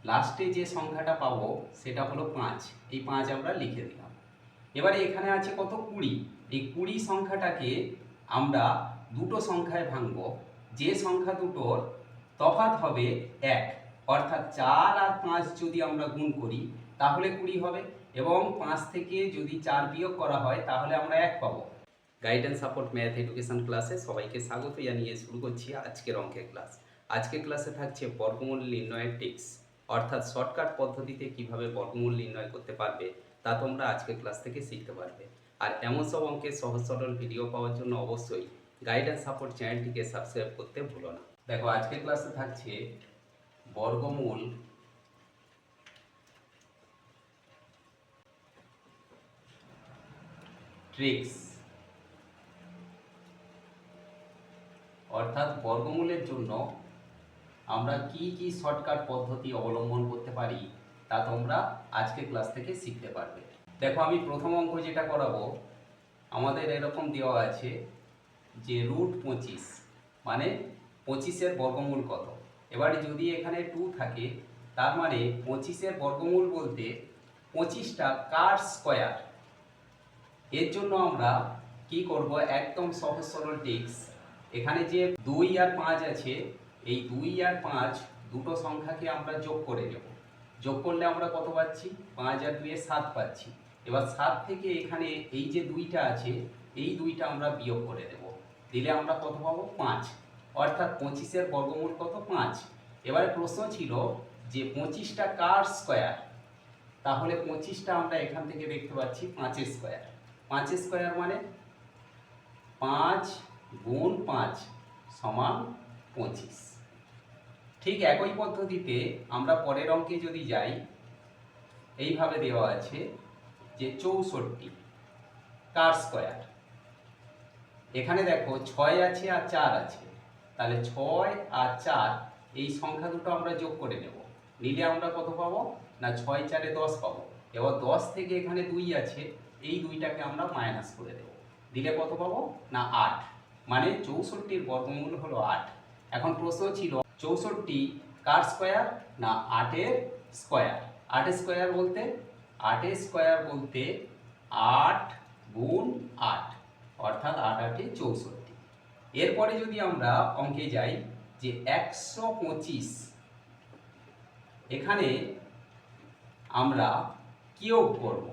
লাস্টে যে সংখ্যাটা পাবো সেটা হলো 5। এই 5 আমরা লিখে দিলাম। এবারে এখানে আছে কত 20। এই 20 সংখ্যাটাকে আমরা দুটো সংখ্যায় ভাঙবো, যে সংখ্যা দুটোর তফাৎ হবে 1, অর্থাৎ 4 আর 5 যদি আমরা গুণ করি তাহলে 20 হবে, এবং 5 থেকে যদি 4 বিয়োগ করা হয় তাহলে আমরা 1 পাবো। গাইডেন্স সাপোর্ট ম্যাথ এডুকেশন ক্লাসে সবাইকে স্বাগত জানিয়ে শুরু করছি আজকের অঙ্কের ক্লাস। আজকের ক্লাসে থাকছে বর্গমূল নির্ণয়ের টিপস, অর্থাৎ শর্টকাট পদ্ধতিতে কিভাবে বর্গমূল নির্ণয় করতে পারবে তা তোমরা আজকের ক্লাস থেকে শিখতে পারবে। আর এমন সব অঙ্কের সহজ সরল ভিডিও পাওয়ার জন্য অবশ্যই গাইডেন্স সাপোর্ট চ্যানেলটিকে সাবস্ক্রাইব করতে ভুলো না। দেখো আজকের ক্লাসে থাকছে বর্গমূল ট্রিক্স, অর্থাৎ বর্গমূলের জন্য আমরা কি কি শর্টকাট পদ্ধতি অবলম্বন করতে পারি তা তোমরা আজকের ক্লাস থেকে শিখতে পারবে। দেখো আমি প্রথম অঙ্ক যেটা করাবো, আমাদের এরকম দেওয়া আছে যে √25 মানে 25-এর বর্গমূল কত। এবারে যদি এখানে 2 থাকে তার মানে 25-এর বর্গমূল বলতে 25টা কার স্কোয়ার। এর জন্য আমরা কি করব, একদম সহজ সরল ট্রিক্স। এখানে যে 2 আর 5 আছে, এই 2 আর 5 দুটো সংখ্যাকে আমরা যোগ করে নেব। যোগ করলে আমরা কত পাচ্ছি, 5 আর 2 7 পাচ্ছি। এবার 7 থেকে এখানে এই যে 2টা আছে, এই 2টা আমরা বিয়োগ করে দেব, দিলে আমরা কত পাবো, 5। অর্থাৎ 25-এর বর্গমূল কত, 5। এবারে প্রশ্ন ছিল যে 25টা কার স্কোয়ার, তাহলে 25টা আমরা এখান থেকে দেখতে পাচ্ছি 5-এর স্কোয়ার। 5-এর স্কোয়ার মানে 5 গুণ 5 সমান 25। ঠিক একই পদ্ধতিতে আমরা পরের অঙ্কে যদি যাই, এইভাবে দেওয়া আছে যে 64 কার স্কোয়ার। এখানে দেখো 6 আছে আর 4 আছে, তাহলে 6 আর 4 এই সংখ্যা দুটো আমরা যোগ করে নেব, নিলে আমরা কত পাবো না 6 4 10 পাবো। এবার 10 থেকে এখানে 2 আছে, এই 2টাকে আমরা মাইনাস করে দেব, দিলে কত পাবো না 8। মানে 64-এর বর্গমূল হলো 8। এখন প্রশ্ন ছিল 64 কার স্কোয়ার না 8-এর স্কোয়ার। 8-এর স্কোয়ার বলতে 8-এর স্কোয়ার বলতে 8 গুণ 8, অর্থাৎ 8 8 64। এরপরে যদি আমরা অঙ্কে যাই যে 125, এখানে আমরা কিয়োগ করব।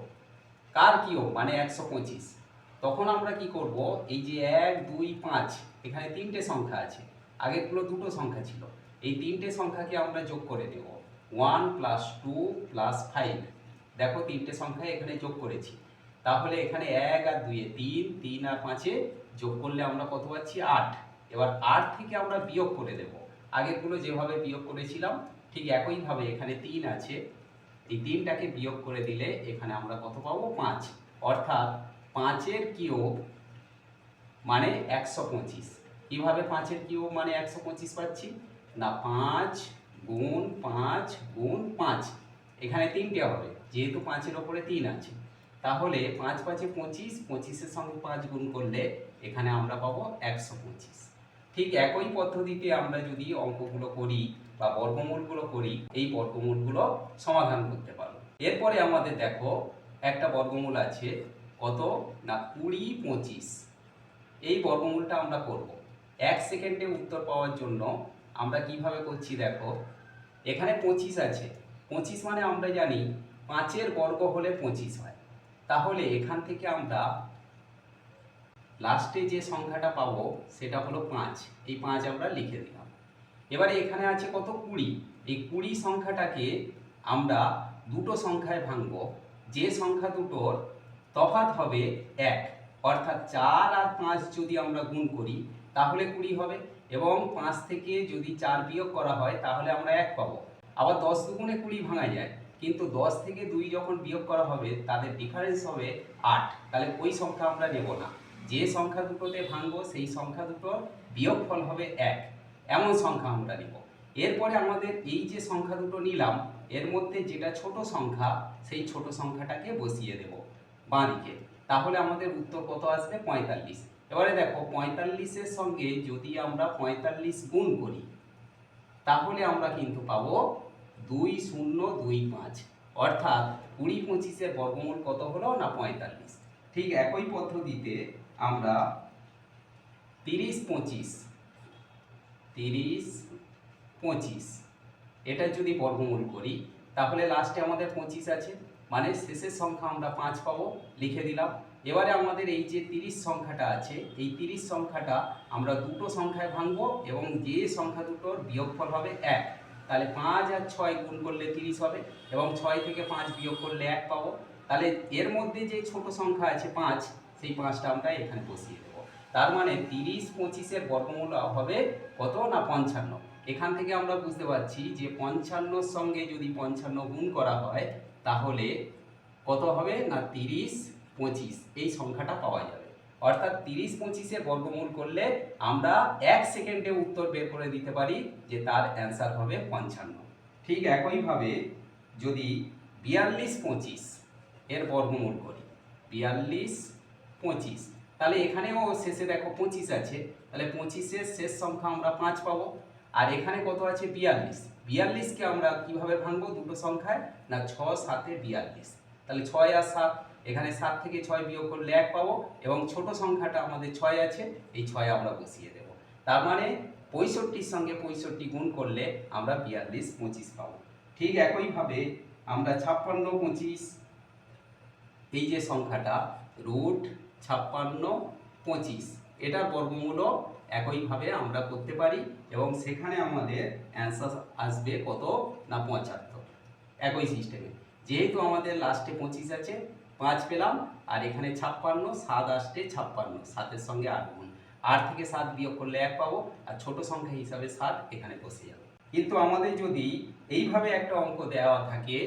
কার কিয়োগ মানে 125। তখন আমরা কি করব, এই যে 1 2 5 এখানে 3টে সংখ্যা আছে, আগেরগুলো দুটো সংখ্যা ছিল, এই 3টে সংখ্যাকে আমরা যোগ করে দেব। 1 + 2 + 5, দেখো 3টে সংখ্যা এখানে যোগ করেছি। তাহলে এখানে 1 আর 2 3, 3 আর 5 যোগ করলে আমরা কত পাচ্ছি 8। এবার 8 থেকে আমরা বিয়োগ করে দেব, আগেরগুলো যেভাবে বিয়োগ করেছিলাম ঠিক একইভাবে এখানে 3 আছে, এই 3টাকে বিয়োগ করে দিলে এখানে আমরা কত পাবো 5। অর্থাৎ 5-এর কিয়োগ মানে 125। কিভাবে 5-এর কিয়োগ মানে 125 পাচ্ছি না, 5 গুণ 5 গুণ 5, এখানে 3টে হবে যেহেতু 5-এর ওপরে 3 আছে। তাহলে 5 5 25, 25-এর সঙ্গে 5 গুণ করলে এখানে আমরা পাবো 125। ঠিক একই পদ্ধতিতে আমরা যদি অঙ্কগুলো করি বা বর্গমূলগুলো করি, এই বর্গমূলগুলো সমাধান করতে পারবো। এরপরে আমাদের দেখো একটা বর্গমূল আছে কত না 20 25। এই বর্গমূলটা আমরা করব 1 সেকেন্ডে উত্তর পাওয়ার জন্য। আমরা কিভাবে করছি দেখো, এখানে 25 আছে, 25 মানে আমরা জানি 5-এর বর্গ হলে 25 হয়। তাহলে এখান থেকে আমরা লাস্টে যে সংখ্যাটা পাবো সেটা হলো 5। এই 5 আমরা লিখে দিলাম। এবারে এখানে আছে কত 20। এই 20 সংখ্যাটাকে আমরা দুটো সংখ্যায় ভাঙবো, যে সংখ্যা দুটোর তফাৎ হবে 1, অর্থাৎ 4 আর 5 যদি আমরা গুণ করি তাহলে 20 হবে, এবং 5 থেকে যদি 4 বিয়োগ করা হয় তাহলে আমরা 1 পাবো। আবার 10 দুগুণে 20 ভাঙা যায়, কিন্তু 10 থেকে 2 যখন বিয়োগ করা হবে তাদের ডিফারেন্স হবে 8, তাহলে ওই সংখ্যা আমরা নেব না। যে সংখ্যা দুটোতে ভাঙবো সেই সংখ্যা দুটোর বিয়োগফল হবে 1, এমন সংখ্যা আমরা নেব। এরপরে আমাদের এই যে সংখ্যা দুটো নিলাম এর মধ্যে যেটা ছোট সংখ্যা সেই ছোট সংখ্যাটাকে বসিয়ে দেব বাঁদিকে, তাহলে আমাদের উত্তর কত আসবে 45। এবারে দেখো 45-এর সঙ্গে যদি আমরা 45 গুণ করি তাহলে আমরা কিন্তু পাবো 2025, অর্থাৎ 20-25-এর বর্গমূল কত হলো না 45। ঠিক একই পদ্ধতিতে আমরা 30-25 এটা যদি বর্গমূল করি তাহলে লাস্টে আমাদের 25 আছে, মানে শেষের সংখ্যা আমরা 5 পাবো, লিখে দিলাম। এবারে আমাদের এই যে 30 সংখ্যাটা আছে, এই 30 সংখ্যাটা আমরা দুটো সংখ্যায় ভাঙবো এবং যে সংখ্যা দুটোর বিয়োগফল হবে 1। তাহলে 5 আর 6 গুণ করলে 30 হবে এবং 6 থেকে 5 বিয়োগ করলে 1 পাবো। তাহলে এর মধ্যে যে ছোট সংখ্যা আছে 5, সেই 5টা আমরা এখানে বসিয়ে দেবো। তার মানে 30-25-এর বর্গমূল হবে কত না 55। এখান থেকে আমরা বুঝতে পারছি যে 55-র সঙ্গে যদি 55 গুণ করা হয় তাহলে কত হবে না 30-25 এই সংখ্যাটা পাওয়া যাবে। অর্থাৎ 30-25-এর বর্গমূল করলে আমরা 1 সেকেন্ডে উত্তর বের করে দিতে পারি যে তার অ্যান্সার হবে 55। ঠিক একইভাবে যদি 42-25 এর বর্গমূল করি, 42-25, তাহলে এখানেও শেষে দেখো 25 আছে, তাহলে 25-এর শেষ সংখ্যা আমরা 5 পাবো। আর এখানে কত আছে 42কে আমরা কিভাবে ভাঙবো দুটো সংখ্যায় না 6-7-এ 42, তাহলে 6 আর 7, এখানে 7 থেকে 6 বিয়োগ করলে 1 পাবো এবং ছোট সংখ্যাটা আমাদের 6 আছে, এই 6 আমরা বসিয়ে দেব। তার মানে 65-র সঙ্গে 65 গুণ করলে আমরা 42-25 পাবো। ঠিক একইভাবে আমরা 56-25 এই যে সংখ্যাটা √56-25 এটার বর্গমূলও একইভাবে আমরা করতে পারি এবং সেখানে আমাদের অ্যান্সার আসবে কত না 75। একই সিস্টেমে যেহেতু আমাদের লাস্টে 25 আছে, 5 পেলাম, আর এখানে 56, 7 আসছে 56, 7-এর সঙ্গে 8 গুণ, 8 থেকে 7 বিয়োগ করলে 1 পাবো, আর ছোট সংখ্যা হিসাবে 7 এখানে বসে যাবে। কিন্তু আমাদের যদি এইভাবে একটা অঙ্ক দেওয়া থাকে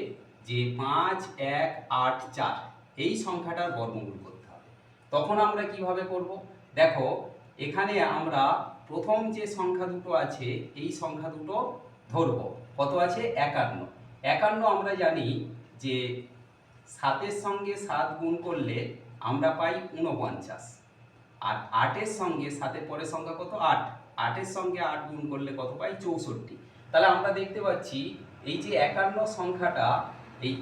যে 5, 1, 8, 4 এই সংখ্যাটার বর্গমূল করতে হবে, তখন আমরা কিভাবে করব? দেখো এখানে আমরা প্রথম যে সংখ্যা দুটো আছে এই সংখ্যা দুটো ধরবো। কত আছে 51। 51 আমরা জানি যে 7-এর সঙ্গে 7 গুণ করলে আমরা পাই 49, আর 8-এর সঙ্গে 7-এর পরের সংখ্যা কত 8, 8-এর সঙ্গে 8 গুণ করলে কত পাই 64। তাহলে আমরা দেখতে পাচ্ছি এই যে 51 সংখ্যাটা এই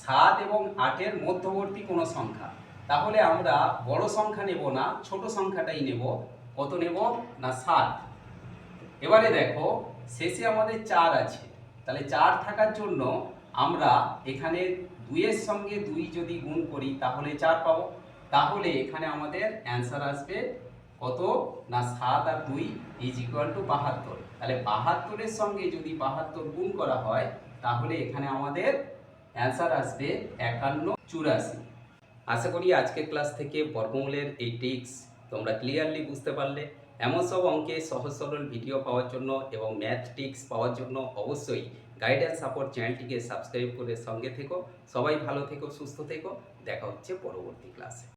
7 এবং 8-এর মধ্যবর্তী কোনো সংখ্যা, তাহলে আমরা বড় সংখ্যা নেব না, ছোট সংখ্যাটাই নেব। কত নেব না 7। এবারে দেখো শেষে আমাদের 4 আছে, তাহলে 4 থাকার জন্য আমরা এখানে 2-এর সঙ্গে 2 যদি গুণ করি তাহলে 4 পাবো। তাহলে এখানে আমাদের অ্যান্সার আসবে কত না 7 আর 2 = 72। তাহলে 72-এর সঙ্গে যদি 72 গুণ করা হয় তাহলে এখানে আমাদের অ্যান্সার আসবে 51-84। আশা করি আজকের ক্লাস থেকে বর্গমূলের এই ট্রিক্স তোমরা ক্লিয়ারলি বুঝতে পারলে। এমন সব অঙ্কের সহজ সরল ভিডিও পাওয়ার জন্য এবং ম্যাথ ট্রিক্স পাওয়ার জন্য অবশ্যই গাইডেন্স সাপোর্ট চ্যানেলটিকে সাবস্ক্রাইব করে সঙ্গে থেকো। সবাই ভালো থেকো, সুস্থ থেকো, দেখা হচ্ছে পরবর্তী ক্লাসে।